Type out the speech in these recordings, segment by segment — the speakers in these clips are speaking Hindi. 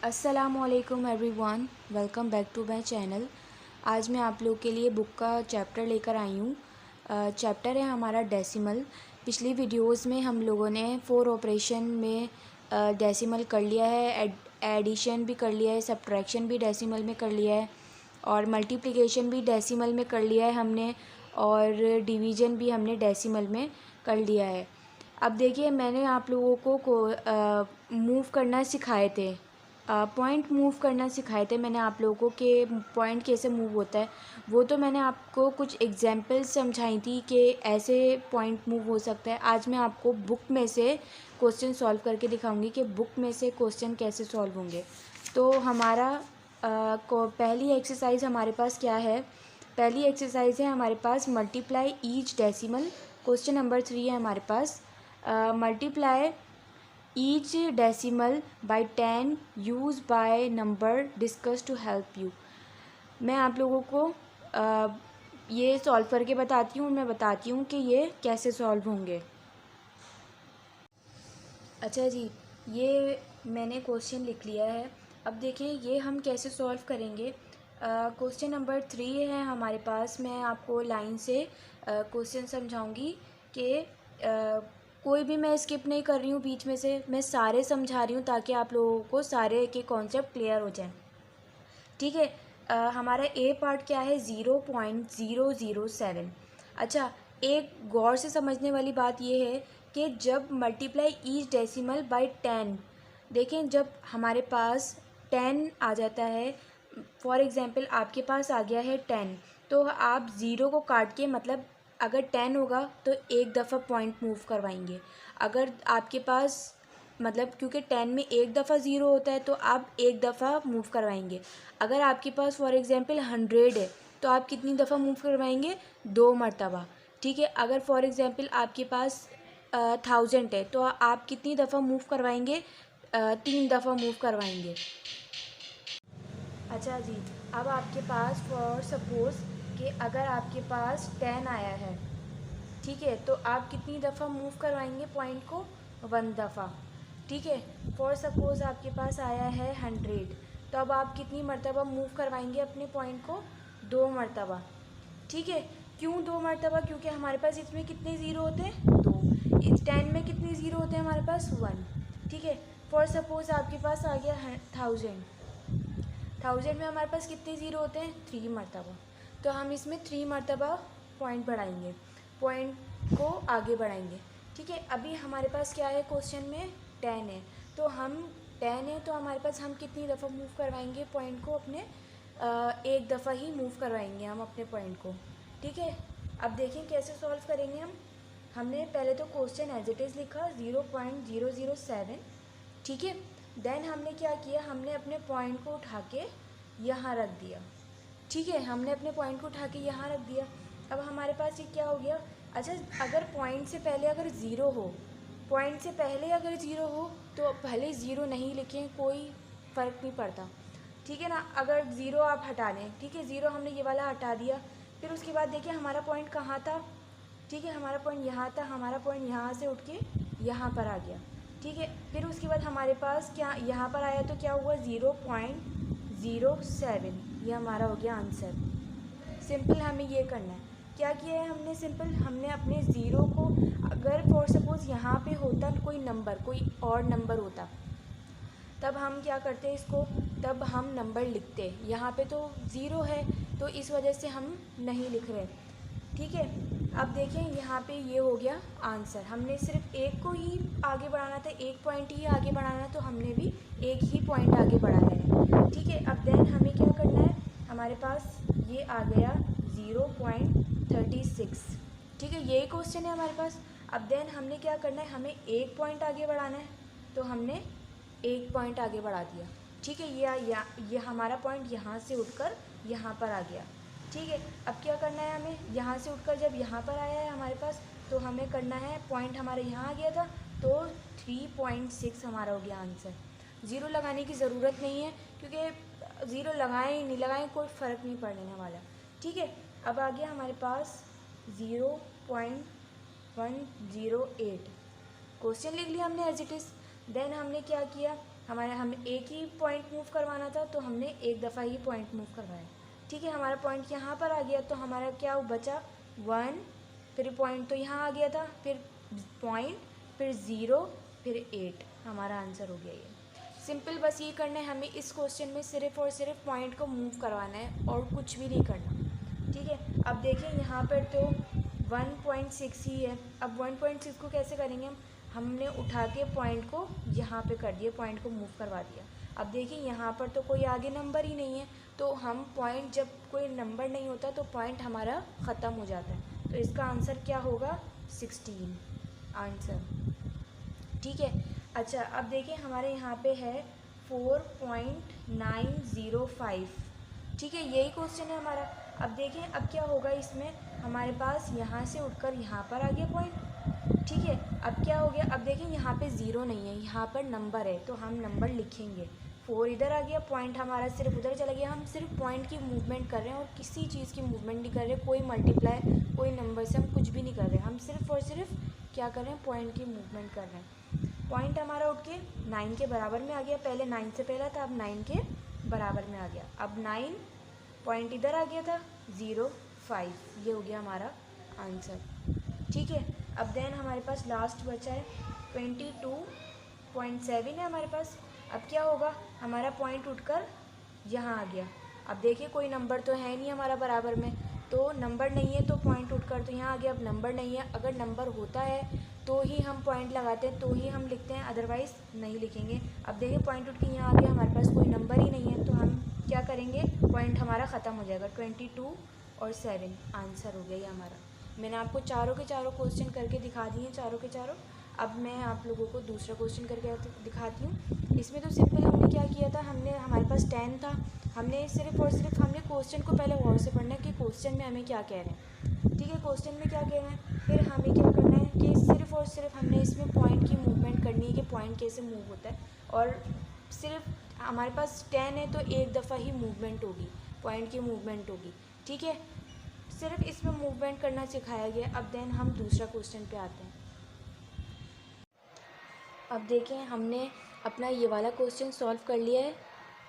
अस्सलामुअलैकुम everyone, welcome back to my channel. आज मैं आप लोग के लिए बुक का चैप्टर लेकर आई हूँ। चैप्टर है हमारा डेसिमल। पिछली वीडियोस में हम लोगों ने 4 ऑपरेशन में डेसिमल कर लिया है, एडिशन भी कर लिया है, सब्ट्रैक्शन भी डेसिमल में कर लिया है और मल्टीप्लिकेशन भी डेसिमल में कर लिया है हमने, और डिवीज़न भी हमने डेसिमल में कर लिया है। अब देखिए, मैंने आप लोगों को मूव करना सिखाए थे, पॉइंट मूव करना सिखाए थे मैंने आप लोगों को कि पॉइंट कैसे मूव होता है। वो तो मैंने आपको कुछ एग्जांपल्स समझाई थी कि ऐसे पॉइंट मूव हो सकता है। आज मैं आपको बुक में से क्वेश्चन सॉल्व करके दिखाऊंगी कि बुक में से क्वेश्चन कैसे सॉल्व होंगे। तो हमारा पहली एक्सरसाइज हमारे पास क्या है? पहली एक्सरसाइज है हमारे पास multiply each decimal. Question number 3 है हमारे पास, multiply each decimal by 10 use by number discussed to help you। मैं आप लोगों को ये सॉल्व करके बताती हूँ, मैं बताती हूँ कि ये कैसे सॉल्व होंगे। अच्छा जी, ये मैंने क्वेश्चन लिख लिया है। अब देखिए ये हम कैसे सॉल्व करेंगे। क्वेश्चन नंबर 3 है हमारे पास। मैं आपको लाइन से क्वेश्चन समझाऊंगी कि कोई भी मैं स्किप नहीं कर रही हूँ बीच में से, मैं सारे समझा रही हूँ ताकि आप लोगों को सारे के कॉन्सेप्ट क्लियर हो जाएं। ठीक है। हमारा ए पार्ट क्या है? 0.007। अच्छा, एक गौर से समझने वाली बात यह है कि जब मल्टीप्लाई ईच डेसिमल बाय 10, देखें जब हमारे पास 10 आ जाता है, फॉर एग्ज़ाम्पल आपके पास आ गया है 10, तो आप ज़ीरो को काट के, मतलब अगर 10 होगा तो एक दफ़ा पॉइंट मूव करवाएंगे। अगर आपके पास, मतलब क्योंकि 10 में एक दफ़ा ज़ीरो होता है तो आप एक दफ़ा मूव करवाएंगे। अगर आपके पास फॉर एग्ज़ाम्पल 100 है तो आप कितनी दफ़ा मूव करवाएंगे? 2 मरतबा। ठीक है। अगर फॉर एग्ज़ाम्पल आपके पास 1000 है तो आप कितनी दफ़ा मूव करवाएंगे? 3 दफ़ा मूव करवाएंगे। अच्छा जी, अब आपके पास फॉर सपोज़ कि अगर आपके पास 10 आया है, ठीक है, तो आप कितनी दफ़ा मूव करवाएंगे पॉइंट को? 1 दफ़ा। ठीक है। फॉर सपोज़ आपके पास आया है 100, तो अब आप कितनी मरतबा मूव करवाएंगे अपने पॉइंट को? 2 मरतबा। ठीक है। क्यों 2 मरतबा? क्योंकि हमारे पास इसमें कितने ज़ीरो होते हैं? 2। इस 10 में कितने ज़ीरो होते हैं हमारे पास? 1। ठीक है। फॉर सपोज़ आपके पास आ गया 1000, 1000 में हमारे पास कितने ज़ीरो होते हैं? 3 मरतबा। तो हम इसमें 3 मरतबा पॉइंट बढ़ाएंगे, पॉइंट को आगे बढ़ाएंगे। ठीक है। अभी हमारे पास क्या है? क्वेश्चन में 10 है, तो हम 10 है तो हमारे पास हम कितनी दफ़ा मूव करवाएंगे पॉइंट को अपने? एक दफ़ा ही मूव करवाएंगे हम अपने पॉइंट को। ठीक है। अब देखें कैसे सॉल्व करेंगे हम। हमने पहले तो क्वेश्चन एज इट इज़ लिखा 0.007। ठीक है। देन हमने क्या किया? हमने अपने पॉइंट को उठा के यहाँ रख दिया। ठीक है। हमने अपने पॉइंट को उठा के यहाँ रख दिया। अब हमारे पास ये क्या हो गया? अच्छा, अगर पॉइंट से पहले अगर ज़ीरो हो, पॉइंट से पहले अगर ज़ीरो हो तो भले ज़ीरो नहीं लिखें, कोई फ़र्क नहीं पड़ता। ठीक है ना। अगर ज़ीरो आप हटा लें, ठीक है, ज़ीरो हमने ये वाला हटा दिया, फिर उसके बाद देखिए हमारा पॉइंट कहाँ था? ठीक है, हमारा पॉइंट यहाँ था, हमारा पॉइंट यहाँ से उठ के यहाँ पर आ गया। ठीक है। फिर उसके बाद हमारे पास क्या यहाँ पर आया, तो क्या हुआ? 0.07। ये हमारा हो गया आंसर। सिंपल हमें ये करना है। क्या किया है हमने? सिंपल हमने अपने ज़ीरो को, अगर फॉर सपोज़ यहाँ पे होता कोई नंबर, कोई और नंबर होता, तब हम क्या करते इसको, तब हम नंबर लिखते। यहाँ पे तो ज़ीरो है तो इस वजह से हम नहीं लिख रहे। ठीक है। अब देखें यहाँ पे ये हो गया आंसर। हमने सिर्फ एक को ही आगे बढ़ाना था, एक पॉइंट ही आगे बढ़ाना, तो हमने भी एक ही पॉइंट आगे बढ़ाया है। ठीक है। अब देन हमें क्या करना है? हमारे पास ये आ गया 0.36। ठीक है, यही क्वेश्चन है हमारे पास। अब देन हमने क्या करना है? हमें एक पॉइंट आगे बढ़ाना है, तो हमने एक पॉइंट आगे बढ़ा दिया। ठीक है। ये हमारा पॉइंट यहाँ से उठकर यहाँ पर आ गया। ठीक है। अब क्या करना है हमें? यहाँ से उठकर जब यहाँ पर आया है हमारे पास, तो हमें करना है, पॉइंट हमारे यहाँ आ गया था तो 3.6 हमारा हो गया आंसर। ज़ीरो लगाने की ज़रूरत नहीं है, क्योंकि ज़ीरो लगाएं नहीं लगाएं कोई फ़र्क नहीं पड़ने वाला। ठीक है। अब आ गया हमारे पास 0.108। क्वेश्चन लिख लिया हमने एज इट इज़। देन हमने क्या किया? हमें एक ही पॉइंट मूव करवाना था, तो हमने एक दफ़ा ही पॉइंट मूव करवाया। ठीक है, हमारा पॉइंट यहाँ पर आ गया, तो हमारा क्या बचा 1, फिर पॉइंट तो यहाँ आ गया था, फिर पॉइंट, फिर 0, फिर 8, हमारा आंसर हो गया ये। सिंपल, बस ये करना है हमें इस क्वेश्चन में, सिर्फ़ और सिर्फ पॉइंट को मूव करवाना है और कुछ भी नहीं करना। ठीक है, अब देखिए यहाँ पर तो 1.6 ही है। अब 1.6 को कैसे करेंगे हमने उठा के पॉइंट को यहाँ पे कर दिया, पॉइंट को मूव करवा दिया। अब देखिए यहाँ पर तो कोई आगे नंबर ही नहीं है, तो हम पॉइंट, जब कोई नंबर नहीं होता तो पॉइंट हमारा ख़त्म हो जाता है। तो इसका आंसर क्या होगा 16 आंसर। ठीक है, अच्छा अब देखिए हमारे यहाँ पे है 4.905। ठीक है, यही क्वेश्चन है हमारा। अब देखें अब क्या होगा इसमें, हमारे पास यहाँ से उठकर यहाँ पर आ गया पॉइंट। ठीक है, अब क्या हो गया, अब देखें यहाँ पे 0 नहीं है, यहाँ पर नंबर है, तो हम नंबर लिखेंगे। 4 इधर आ गया, पॉइंट हमारा सिर्फ उधर चला गया। हम सिर्फ पॉइंट की मूवमेंट कर रहे हैं और किसी चीज़ की मूवमेंट नहीं कर रहे, कोई मल्टीप्लाई, कोई नंबर से हम कुछ भी नहीं कर रहे, हम सिर्फ और सिर्फ क्या कर रहे हैं, पॉइंट की मूवमेंट कर रहे हैं। पॉइंट हमारा उठ के 9 के बराबर में आ गया, पहले 9 से पहला था, अब 9 के बराबर में आ गया। अब 9 पॉइंट इधर आ गया था 0.5, ये हो गया हमारा आंसर। ठीक है, अब देन हमारे पास लास्ट बचा है 22.7 है हमारे पास। अब क्या होगा, हमारा पॉइंट उठकर यहाँ आ गया। अब देखिए कोई नंबर तो है नहीं हमारा बराबर में, तो नंबर नहीं है तो पॉइंट उठकर तो यहाँ आ गया। अब नंबर नहीं है, अगर नंबर होता है तो ही हम पॉइंट लगाते हैं, तो ही हम लिखते हैं, अदरवाइज़ नहीं लिखेंगे। अब देखिए पॉइंट उठ के यहाँ आ गया, हमारे पास कोई नंबर ही नहीं है, तो हम क्या करेंगे, पॉइंट हमारा ख़त्म हो जाएगा। 22 और 7 आंसर हो गया ये हमारा। मैंने आपको चारों के चारों क्वेश्चन करके दिखा दिए, चारों के चारों। अब मैं आप लोगों को दूसरा क्वेश्चन करके दिखाती हूँ। इसमें तो सिंपल हमने क्या किया था, हमारे पास 10 था, हमने सिर्फ और सिर्फ हमने क्वेश्चन को पहले गौर से पढ़ना है कि क्वेश्चन में हमें क्या कह रहे हैं। ठीक है, क्वेश्चन में क्या कह रहे हैं, फिर हमें क्या करना है कि सिर्फ और सिर्फ हमने इसमें पॉइंट की मूवमेंट करनी है कि पॉइंट कैसे मूव होता है। और सिर्फ हमारे पास 10 है तो एक दफ़ा ही मूवमेंट होगी, पॉइंट की मूवमेंट होगी। ठीक है, सिर्फ इसमें मूवमेंट करना सिखाया गया। अब देन हम दूसरा क्वेश्चन पे आते हैं। अब देखें हमने अपना ये वाला क्वेश्चन सॉल्व कर लिया है।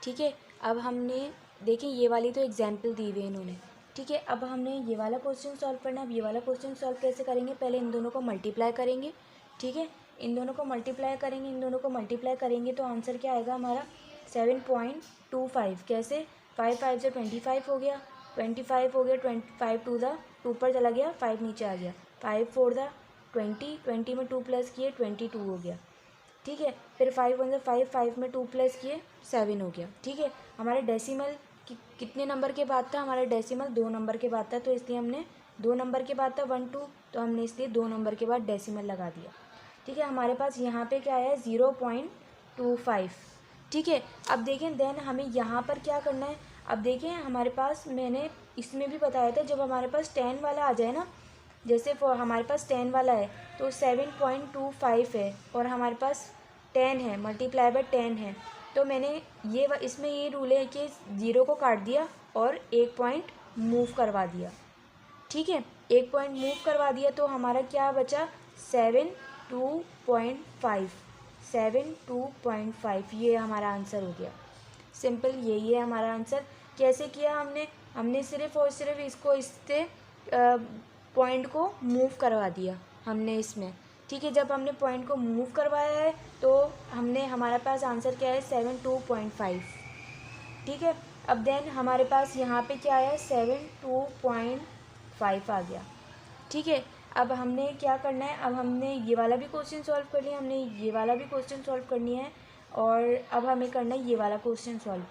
ठीक है, अब हमने देखें ये वाली तो एग्जाम्पल दी हुई है इन्होंने। ठीक है, अब हमने ये वाला क्वेश्चन सॉल्व करना है। अब ये वाला क्वेश्चन सॉल्व कैसे करेंगे, पहले इन दोनों को मल्टीप्लाई करेंगे। ठीक है, इन दोनों को मल्टीप्लाई करेंगे, इन दोनों को मल्टीप्लाई करेंगे तो आंसर क्या आएगा हमारा 7.25। कैसे, 5 5 से 25 हो गया, 25 हो गया, 25 टू द 2 पर चला गया, 5 नीचे आ गया, 5 4 द 20, 20 में 2 प्लस किए 22 हो गया। ठीक है, फिर 5 1 5, 5 में 2 प्लस किए 7 हो गया। ठीक है, हमारे डेसिमल कितने नंबर के बाद था, हमारा डेसिमल 2 नंबर के बाद था, तो इसलिए हमने 2 नंबर के बाद था 1 2, तो हमने इसलिए 2 नंबर के बाद डेसिमल लगा दिया। ठीक है, हमारे पास यहाँ पे क्या है 0.25। ठीक है, अब देखें देन हमें यहाँ पर क्या करना है। अब देखें हमारे पास, मैंने इसमें भी बताया था, जब हमारे पास 10 वाला आ जाए ना, जैसे हमारे पास 10 वाला है तो 7.25 है और हमारे पास 10 है, मल्टीप्लाई बाय 10 है, तो मैंने इसमें ये रूल है कि 0 को काट दिया और एक पॉइंट मूव करवा दिया। ठीक है, एक पॉइंट मूव करवा दिया तो हमारा क्या बचा 7.25, 7.25, ये हमारा आंसर हो गया। सिंपल यही है हमारा आंसर। कैसे किया हमने सिर्फ और सिर्फ इसको इससे पॉइंट को मूव करवा दिया हमने इसमें। ठीक है, जब हमने पॉइंट को मूव करवाया है तो हमारे पास आंसर क्या है 72.5। ठीक है, अब देन हमारे पास यहाँ पे क्या है 72.5 आ गया। ठीक है, अब हमने क्या करना है, अब हमने ये वाला भी क्वेश्चन सॉल्व कर लिया, हमने ये वाला भी क्वेश्चन सॉल्व करनी है और अब हमें करना है ये वाला क्वेश्चन सॉल्व।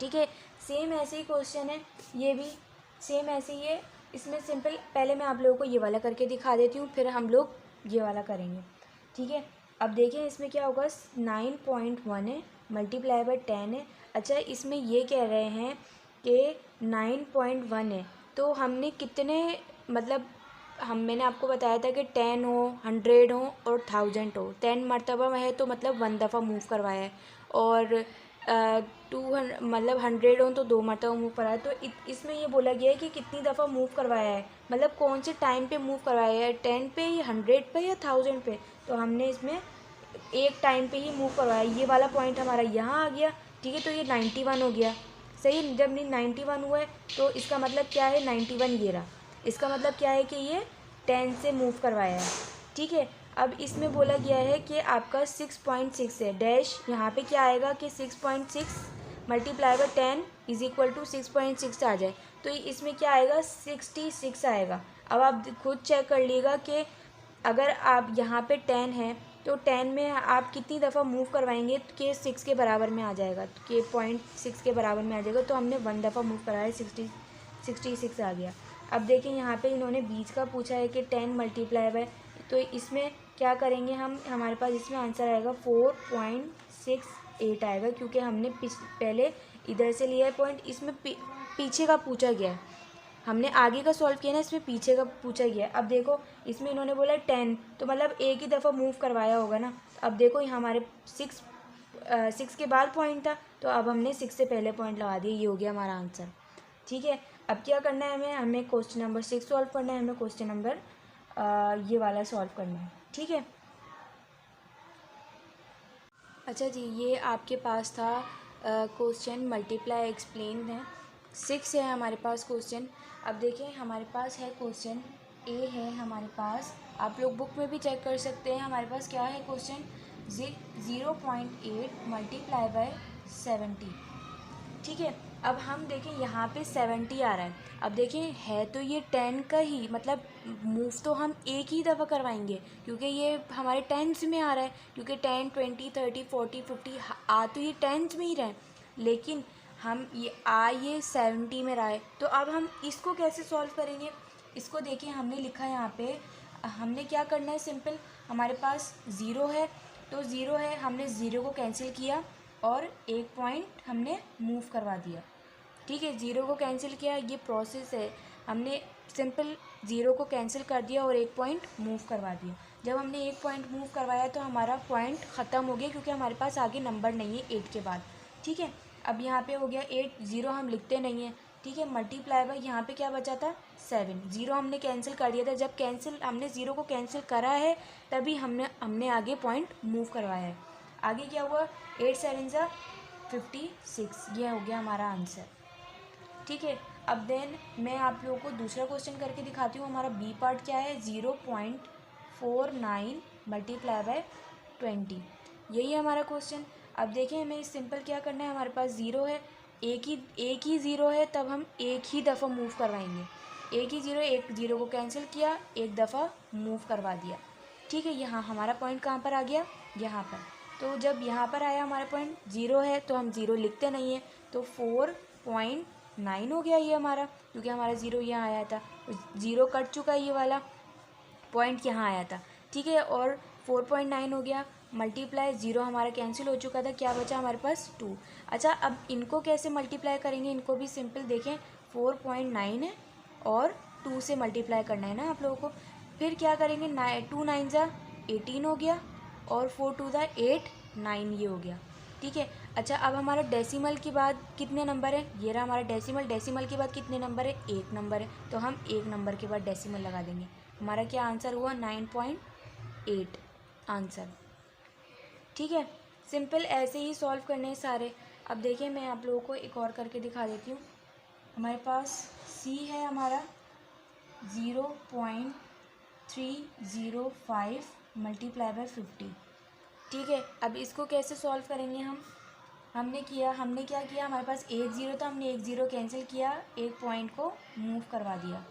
ठीक है, सेम ऐसे ही क्वेश्चन है, ये भी सेम ऐसे ही है। इसमें सिंपल पहले मैं आप लोगों को ये वाला करके दिखा देती हूँ, फिर हम लोग ये वाला करेंगे। ठीक है, अब देखें इसमें क्या होगा 9.1 है, मल्टीप्लाई बाय 10 है। अच्छा, इसमें ये कह रहे हैं कि 9.1 है, तो हमने कितने, मतलब मैंने आपको बताया था कि 10 हो, 100 हो और 1000 हो। 10 मरतबा है तो मतलब 1 दफ़ा मूव करवाया है, और 200 मतलब 100 हो तो 2 मरतबा मूव करवाया है। तो इसमें ये बोला गया है कि कितनी दफ़ा मूव करवाया है, मतलब कौन से टाइम पे मूव करवाया है, 10 पे या 100 पे या 1000 पे। तो हमने इसमें एक टाइम पे ही मूव करवाया, ये वाला पॉइंट हमारा यहाँ आ गया, ठीक है, तो ये 91 हो गया, सही। जब 91 हुआ है तो इसका मतलब क्या है, 91 ये रहा, इसका मतलब क्या है कि ये 10 से मूव करवाया है, ठीक है। अब इसमें बोला गया है कि आपका 6.6 है, डैश यहाँ पे क्या आएगा कि 6.6 multiply by 10 is equal to 6.6 आ जाए, तो इसमें क्या आएगा, 66 आएगा। अब आप खुद चेक कर लीजिएगा कि अगर आप यहाँ पे 10 है तो 10 में आप कितनी दफ़ा मूव करवाएंगे कि 6 के बराबर में आ जाएगा, कि 0.6 के बराबर में आ जाएगा, तो हमने 1 दफ़ा मूव कराया, 66 आ गया। अब देखिए यहाँ पे इन्होंने बीच का पूछा है कि 10 मल्टीप्लाई बाय, तो इसमें क्या करेंगे हम, हमारे पास इसमें आंसर आएगा 4.68 आएगा, क्योंकि हमने पहले इधर से लिया है पॉइंट, इसमें पीछे का पूछा गया है, हमने आगे का सॉल्व किया ना, इसमें पीछे का पूछा गया है। अब देखो इसमें इन्होंने बोला 10, तो मतलब एक ही दफ़ा मूव करवाया होगा ना। अब देखो यहाँ हमारे 6 के बाद पॉइंट था, तो अब हमने 6 से पहले पॉइंट लगा दिया, ये हो गया हमारा आंसर, ठीक है। अब क्या करना है हमें क्वेश्चन नंबर 6 सॉल्व करना है, हमें क्वेश्चन नंबर ये वाला सॉल्व करना है, ठीक है। अच्छा जी, ये आपके पास था क्वेश्चन मल्टीप्लाई एक्सप्लेन है, 6 है हमारे पास क्वेश्चन। अब देखिए हमारे पास है क्वेश्चन ए है हमारे पास, आप लोग बुक में भी चेक कर सकते हैं, हमारे पास क्या है क्वेश्चन 0.8 मल्टीप्लाई बाय 70, ठीक है। अब हम देखें यहाँ पे 70 आ रहा है, अब देखें है तो ये 10 का ही, मतलब मूव तो हम एक ही दफ़ा करवाएंगे, क्योंकि ये हमारे टेंस में आ रहा है, क्योंकि 10, 20, 30, 40, 50 आ तो ये टेंस में ही रहे, लेकिन हम ये 70 में रहा है, तो अब हम इसको कैसे सॉल्व करेंगे। इसको देखिए हमने लिखा है यहाँ पे, हमने क्या करना है, सिंपल हमारे पास ज़ीरो है, तो ज़ीरो है, हमने ज़ीरो को कैंसिल किया और एक पॉइंट हमने मूव करवा दिया, ठीक है। ज़ीरो को कैंसिल किया, ये प्रोसेस है, हमने सिंपल ज़ीरो को कैंसिल कर दिया और एक पॉइंट मूव करवा दिया। जब हमने एक पॉइंट मूव करवाया तो हमारा पॉइंट ख़त्म हो गया, क्योंकि हमारे पास आगे नंबर नहीं है 8 के बाद, ठीक है। अब यहाँ पे हो गया 8, ज़ीरो हम लिखते नहीं हैं, ठीक है। मल्टीप्लाई बाय यहाँ पे क्या बचा था 7, ज़ीरो हमने कैंसिल कर दिया था, जब कैंसिल हमने ज़ीरो को कैंसिल करा है तभी हमने आगे पॉइंट मूव करवाया है। आगे क्या हुआ, 8 7 ज़ा 56, ये हो गया हमारा आंसर, ठीक है। अब देन मैं आप लोगों को दूसरा क्वेश्चन करके दिखाती हूँ, हमारा बी पार्ट क्या है, 0.49 मल्टीप्लाई बाय 20, यही है हमारा क्वेश्चन। अब देखें हमें सिंपल क्या करना है, हमारे पास ज़ीरो है, एक ही ज़ीरो है, तब हम एक ही दफ़ा मूव करवाएंगे, एक ही ज़ीरो, एक ज़ीरो को कैंसिल किया, एक दफ़ा मूव करवा दिया, ठीक है। यहाँ हमारा पॉइंट कहाँ पर आ गया, यहाँ पर, तो जब यहाँ पर आया हमारा पॉइंट ज़ीरो है तो हम ज़ीरो लिखते नहीं हैं, तो 4.9 हो गया ये हमारा, क्योंकि हमारा ज़ीरो यहाँ आया था, ज़ीरो कट चुका है, ये वाला पॉइंट यहाँ आया था, ठीक है। और 4.9 हो गया, मल्टीप्लाई ज़ीरो हमारा कैंसिल हो चुका था, क्या बचा हमारे पास 2। अच्छा अब इनको कैसे मल्टीप्लाई करेंगे, इनको भी सिंपल देखें, 4.9 है और 2 से मल्टीप्लाई करना है ना आप लोगों को, फिर क्या करेंगे, 2 9 ज़ा 18 हो गया और 4 2 ज़ा 8 9 ये हो गया, ठीक है। अच्छा अब हमारा डेसिमल के बाद कितने नंबर है, ये रहा हमारा डेसिमल, डेसिमल के बाद कितने नंबर है, एक नंबर है, तो हम एक नंबर के बाद डेसिमल लगा देंगे, हमारा क्या आंसर हुआ 9.8 आंसर, ठीक है। सिंपल ऐसे ही सॉल्व करने हैं सारे। अब देखिए मैं आप लोगों को एक और करके दिखा देती हूँ, हमारे पास सी है हमारा 0.305 मल्टीप्लाई बाय 50, ठीक है। अब इसको कैसे सॉल्व करेंगे हमने क्या किया, हमारे पास एक ज़ीरो था, हमने एक ज़ीरो कैंसिल किया, एक पॉइंट को मूव करवा दिया,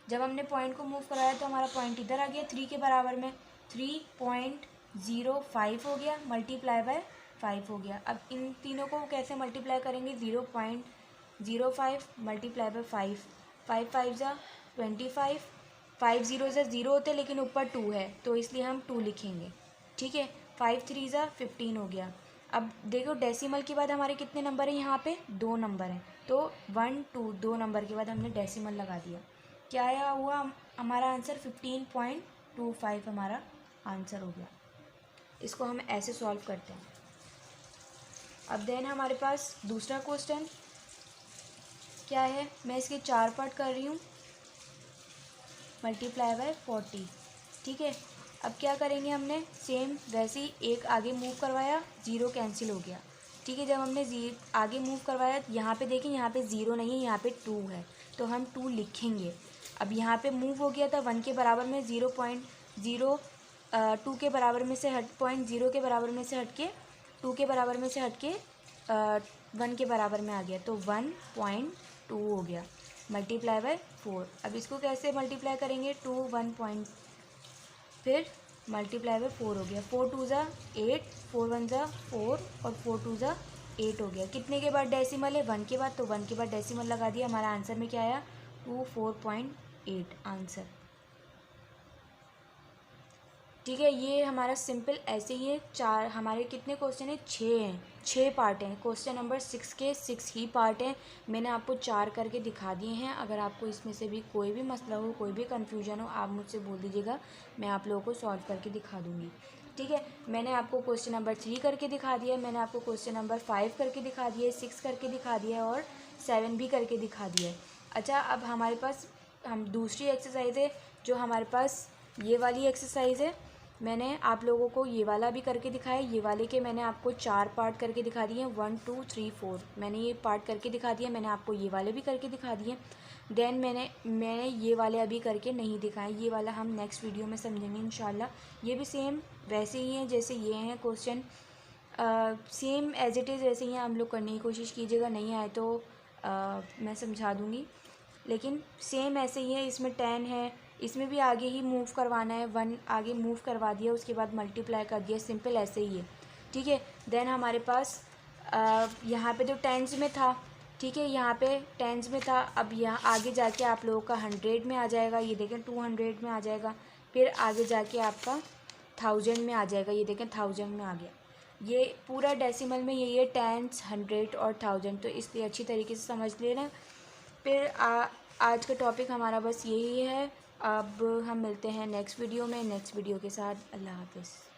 जब हमने पॉइंट को मूव कराया तो हमारा पॉइंट इधर आ गया 3 के बराबर में, 3.05 हो गया, मल्टीप्लाई बाय 5 हो गया। अब इन तीनों को कैसे मल्टीप्लाई करेंगे, 0.05 मल्टीप्लाई बाय 5, 5 5 ज़ा 25, 5 ज़ीरो ज़ा ज़ीरो होते लेकिन ऊपर 2 है तो इसलिए हम 2 लिखेंगे, ठीक है। 5 3 ज़ा 15 हो गया। अब देखो डेसिमल के बाद हमारे कितने नंबर हैं, यहाँ पे 2 नंबर हैं, तो 1 2 2 नंबर के बाद हमने डेसिमल लगा दिया, क्या आया हुआ हमारा आंसर 15.25 हमारा आंसर हो गया। इसको हम ऐसे सॉल्व करते हैं। अब देन हमारे पास दूसरा क्वेश्चन क्या है, मैं इसके 4 पार्ट कर रही हूँ, मल्टीप्लाई बाय 40, ठीक है। अब क्या करेंगे, हमने सेम वैसे ही एक आगे मूव करवाया, ज़ीरो कैंसिल हो गया। ठीक है, जब हमने आगे मूव करवाया, यहाँ पे देखें, यहाँ पे ज़ीरो नहीं है, यहाँ पे 2 है, तो हम 2 लिखेंगे। अब यहाँ पे मूव हो गया था 1 के बराबर में, 2 के बराबर में से 0.0 के बराबर में से हट के 2 के बराबर में से हट के 1 के बराबर में आ गया, तो 1.2 हो गया, मल्टीप्लाई बाय 4। अब इसको कैसे मल्टीप्लाई करेंगे, फिर मल्टीप्लाई बाय 4 हो गया, 4 2 ज़ा 8, 4 1 ज़ा 4 और 4 2 ज़ा 8 हो गया। कितने के बाद डेसिमल है, 1 के बाद, तो 1 के बाद डेसिमल लगा दिया। हमारा आंसर में क्या आया, 24.8 आंसर। ठीक है, ये हमारा सिंपल ऐसे ही है। चार हमारे कितने क्वेश्चन हैं, 6 हैं, 6 पार्ट हैं। क्वेश्चन नंबर 6 के 6 ही पार्ट हैं। मैंने आपको 4 करके दिखा दिए हैं। अगर आपको इसमें से भी कोई भी मसला हो, कोई भी कन्फ्यूजन हो, आप मुझसे बोल दीजिएगा, मैं आप लोगों को सॉल्व करके दिखा दूँगी। ठीक है, मैंने आपको क्वेश्चन नंबर 3 करके दिखा दिया है, मैंने आपको क्वेश्चन नंबर 5 करके दिखा दिया है, 6 करके दिखा दिया है और 7 भी करके दिखा दिया है। अच्छा, अब हमारे पास दूसरी एक्सरसाइज है, जो हमारे पास ये वाली एक्सरसाइज है। मैंने आप लोगों को ये वाला भी करके दिखाया, ये वाले के मैंने आपको 4 पार्ट करके दिखा दिए हैं, 1 2 3 4 मैंने ये पार्ट करके दिखा दिया। मैंने आपको ये वाले भी करके दिखा दिए। देन मैंने ये वाले अभी करके नहीं दिखाए, ये वाला हम नेक्स्ट वीडियो में समझेंगे इंशाल्लाह। ये भी सेम वैसे ही हैं जैसे ये हैं question, same as it is वैसे ही आप लोग करने की कोशिश कीजिएगा। नहीं आए तो मैं समझा दूँगी, लेकिन सेम ऐसे ही है। इसमें 10 है, इसमें भी आगे ही मूव करवाना है, 1 आगे मूव करवा दिया, उसके बाद मल्टीप्लाई कर दिया, सिंपल ऐसे ही है। ठीक है, देन हमारे पास यहाँ पे जो टेंस में था, ठीक है, यहाँ पे टेंस में था, अब यहाँ आगे जाके आप लोगों का 100 में आ जाएगा, ये देखें 200 में आ जाएगा, फिर आगे जाके आपका 1000 में आ जाएगा, ये देखें 1000 में आ गया। ये पूरा डेसिमल में यही है, टेंस, 100 और 1000, तो इसलिए अच्छी तरीके से समझ लेना। फिर आज का टॉपिक हमारा बस यही है। अब हम मिलते हैं नेक्स्ट वीडियो में, नेक्स्ट वीडियो के साथ। अल्लाह हाफ़िज़।